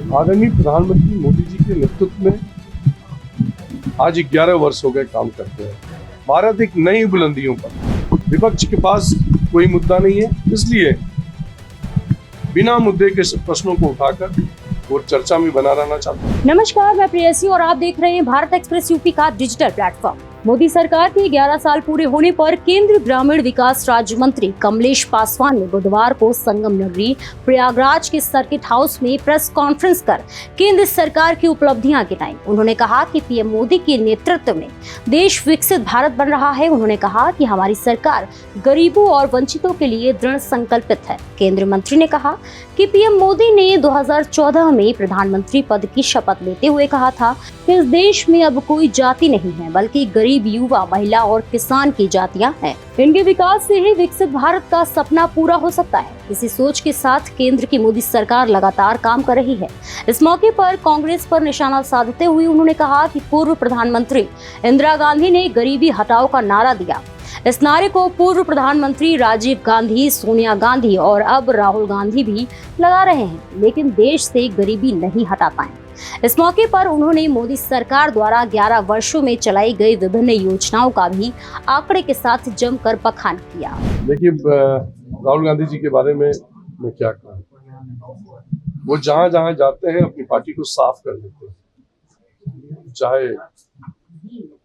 आदरणीय प्रधानमंत्री मोदी जी के नेतृत्व में आज 11 वर्ष हो गए काम करते हैं। भारत एक नई बुलंदियों पर, विपक्ष के पास कोई मुद्दा नहीं है, इसलिए बिना मुद्दे के प्रश्नों को उठाकर वो चर्चा में बना रहना चाहता हूँ। नमस्कार, मैं प्रियसी और आप देख रहे हैं भारत एक्सप्रेस यूपी का डिजिटल प्लेटफॉर्म। मोदी सरकार के 11 साल पूरे होने पर केंद्रीय ग्रामीण विकास राज्य मंत्री कमलेश पासवान ने बुधवार को संगम नगरी प्रयागराज के सर्किट हाउस में प्रेस कॉन्फ्रेंस कर केंद्र सरकार की उपलब्धियां गिनाई। उन्होंने कहा कि पीएम मोदी के नेतृत्व में देश विकसित भारत बन रहा है। उन्होंने कहा कि हमारी सरकार गरीबों और वंचितों के लिए दृढ़ संकल्पित है। केंद्रीय मंत्री ने कहा कि पीएम मोदी ने 2014 में प्रधानमंत्री पद की शपथ लेते हुए कहा था कि इस देश में अब कोई जाति नहीं है, बल्कि गरीब, युवा, महिला और किसान की जातियां हैं। इनके विकास से ही विकसित भारत का सपना पूरा हो सकता है। इसी सोच के साथ केंद्र की मोदी सरकार लगातार काम कर रही है। इस मौके पर कांग्रेस पर निशाना साधते हुए उन्होंने कहा कि पूर्व प्रधानमंत्री इंदिरा गांधी ने गरीबी हटाओ का नारा दिया। इस नारे को पूर्व प्रधानमंत्री राजीव गांधी, सोनिया गांधी और अब राहुल गांधी भी लगा रहे हैं, लेकिन देश से गरीबी नहीं हटा पाए। इस मौके पर उन्होंने मोदी सरकार द्वारा 11 वर्षों में चलाई गई विभिन्न योजनाओं का भी आंकड़े के साथ जमकर बखान किया। देखिए, राहुल गांधी जी के बारे में मैं क्या कहूँ, वो जहाँ जहाँ जाते हैं अपनी पार्टी को साफ कर देते हैं। चाहे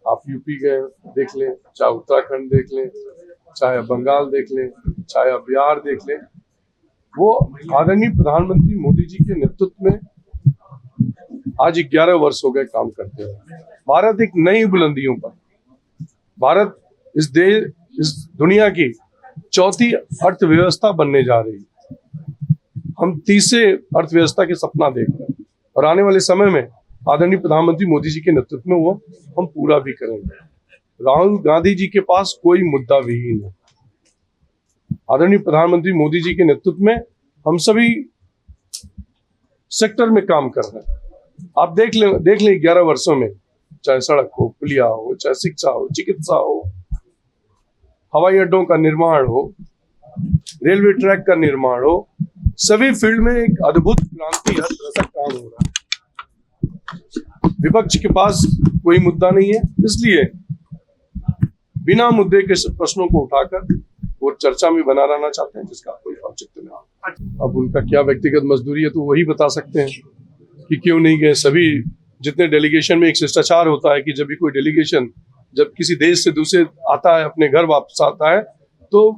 आप यूपी गए देख लें, चाहे उत्तराखंड देख लें, चाहे बंगाल देख लें, चाहे आप बिहार देख लें, वो आदरणीय प्रधानमंत्री मोदी जी के नेतृत्व में आज 11 वर्ष हो गए काम करते हैं। भारत एक नई बुलंदियों पर, भारत इस दुनिया की चौथी अर्थव्यवस्था बनने जा रही है। हम तीसरे अर्थव्यवस्था के सपना देख रहे हैं और आने वाले समय में आदरणीय प्रधानमंत्री मोदी जी के नेतृत्व में वो हम पूरा भी करेंगे। राहुल गांधी जी के पास कोई मुद्दा विहीन है। आदरणीय प्रधानमंत्री मोदी जी के नेतृत्व में हम सभी सेक्टर में काम कर रहे हैं। आप देख लें 11 वर्षों में, चाहे सड़क हो, पुलिया हो, चाहे शिक्षा हो, चिकित्सा हो, हवाई अड्डों का निर्माण हो, रेलवे ट्रैक का निर्माण हो, सभी फील्ड में एक अद्भुत क्रांति हर तरह से काम हो रहा है। विपक्ष के पास कोई मुद्दा नहीं है, इसलिए बिना मुद्दे के प्रश्नों को उठाकर वो चर्चा में बना रहना चाहते हैं, जिसका कोई औचित्य नहीं। अब उनका क्या व्यक्तिगत मजदूरी है तो वही बता सकते हैं कि क्यों नहीं गए। सभी जितने डेलीगेशन में एक शिष्टाचार होता है कि जब भी कोई डेलीगेशन जब किसी देश से दूसरे आता है, अपने घर वापस आता है, तो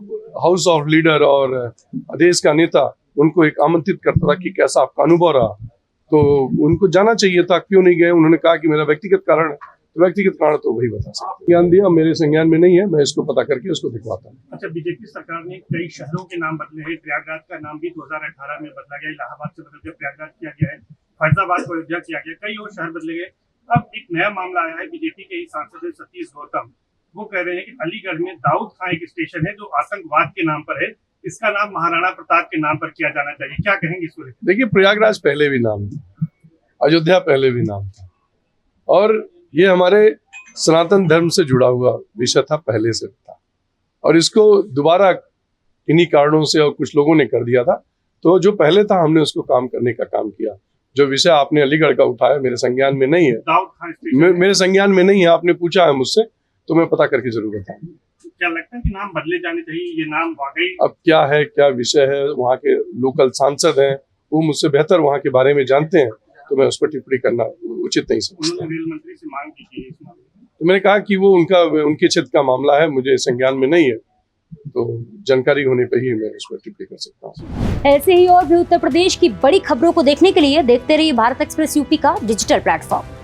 हाउस ऑफ लीडर और देश का नेता उनको एक आमंत्रित करता था कि कैसा आपका अनुभव रहा। तो उनको जाना चाहिए था, क्यों नहीं गए। उन्होंने कहा कि मेरा व्यक्तिगत कारण है, तो व्यक्तिगत कारण तो वही बता सकते। ज्ञान दिया, मेरे संज्ञान में नहीं है, मैं इसको पता करके उसको दिखवाता हूँ। अच्छा, बीजेपी सरकार ने कई शहरों के नाम बदले हैं। प्रयागराज का नाम भी 2018 में बदला गया, इलाहाबाद से बदल के प्रयागराज किया गया है, फैजाबाद को अयोध्या किया गया, कई और शहर बदले गए। अब एक नया मामला आया है, बीजेपी के ही सांसद सतीश गौतम, वो कह रहे हैं कि अलीगढ़ में दाऊद खां एक स्टेशन है जो आतंकवाद के नाम पर है, इसका नाम महाराणा प्रताप के नाम पर किया जाना चाहिए। क्या कहेंगे इस पर? देखिए, प्रयागराज पहले भी नाम था, अयोध्या पहले भी नाम था, और ये हमारे सनातन धर्म से जुड़ा हुआ विषय था, पहले से था, और इसको दोबारा इन्हीं कारणों से और कुछ लोगों ने कर दिया था। तो जो पहले था हमने उसको काम करने का काम किया। जो विषय आपने अलीगढ़ का उठाया मेरे संज्ञान में नहीं है, मेरे संज्ञान में नहीं है। आपने पूछा है मुझसे तो मैं पता करके जरूर बताऊंगा। क्या लगता है कि नाम बदले जाने चाहिए? ये नाम वाकई अब क्या है, क्या विषय है, वहाँ के लोकल सांसद हैं, वो मुझसे बेहतर वहाँ के बारे में जानते हैं, तो मैं उस पर टिप्पणी करना उचित नहीं समझता। रेल मंत्री से मांग की थी, तो मैंने कहा कि वो उनके क्षेत्र का मामला है, मुझे संज्ञान में नहीं है, तो जानकारी होने पर ही मैं उस पर टिप्पणी कर सकता हूँ। ऐसे ही और भी उत्तर प्रदेश की बड़ी खबरों को देखने के लिए देखते रहिए भारत एक्सप्रेस यूपी का डिजिटल प्लेटफॉर्म।